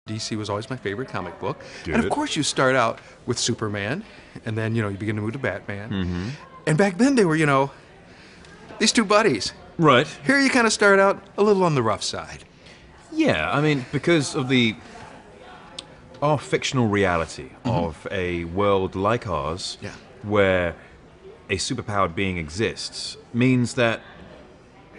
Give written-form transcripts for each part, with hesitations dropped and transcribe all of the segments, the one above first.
DC was always my favorite comic book. And of Good. course you start out with Superman, and then, you begin to move to Batman. And back then they were, these two buddies. Right. Here you kind of start out a little on the rough side. Yeah, I mean, because of our fictional reality of a world like ours, Yeah. where a superpowered being exists, means that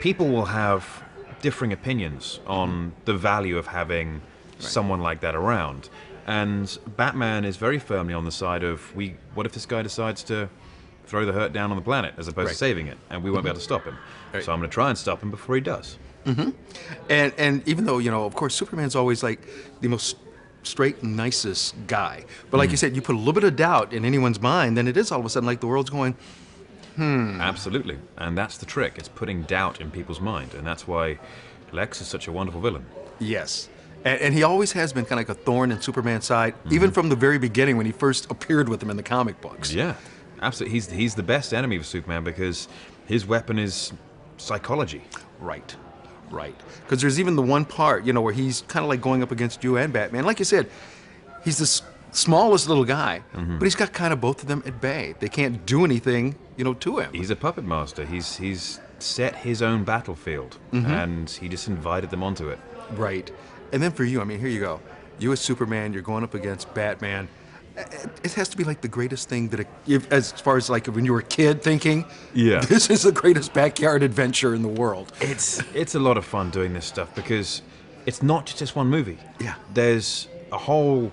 people will have differing opinions on the value of having someone like that around. And Batman is very firmly on the side of, what if this guy decides to throw the hurt down on the planet as opposed to saving it, and we won't be able to stop him. Right. So I'm going to try and stop him before he does. And even though, of course, Superman's always like the most straight and nicest guy. But like you said, you put a little bit of doubt in anyone's mind, then it is all of a sudden like the world's going, Absolutely. And that's the trick. It's putting doubt in people's mind. And that's why Lex is such a wonderful villain. yes. And he always has been kind of like a thorn in Superman's side, even from the very beginning when he first appeared with him in the comic books. Yeah, absolutely. He's the best enemy of Superman because his weapon is psychology. Right. Because there's even the one part, where he's kind of like going up against you and Batman. Like you said, he's the smallest little guy, but he's got kind of both of them at bay. They can't do anything, to him. He's a puppet master. He's set his own battlefield, and he just invited them onto it. Right. And then for you, here you go. You as Superman, you're going up against Batman. It has to be like the greatest thing that, as far as like when you were a kid thinking, Yeah. this is the greatest backyard adventure in the world. It's a lot of fun doing this stuff because it's not just one movie. Yeah. There's a whole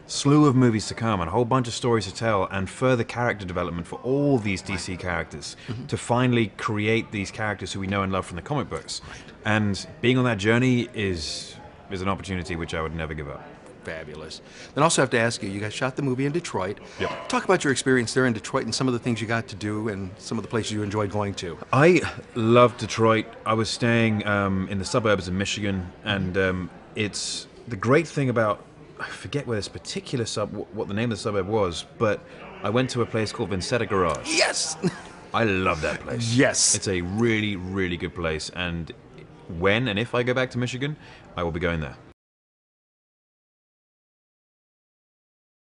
slew of movies to come and a whole bunch of stories to tell and further character development for all these DC characters to finally create these characters who we know and love from the comic books. And being on that journey is an opportunity which I would never give up. Fabulous. Then also have to ask you guys shot the movie in Detroit. Yep. Talk about your experience there in Detroit and some of the things you got to do and some of the places you enjoyed going to. I love Detroit. I was staying in the suburbs of Michigan, and it's the great thing about, I forget where this particular what the name of the suburb was, but I went to a place called Vincetta Garage. Yes! I love that place. Yes. It's a really, really good place, and when and if I go back to Michigan, I will be going there.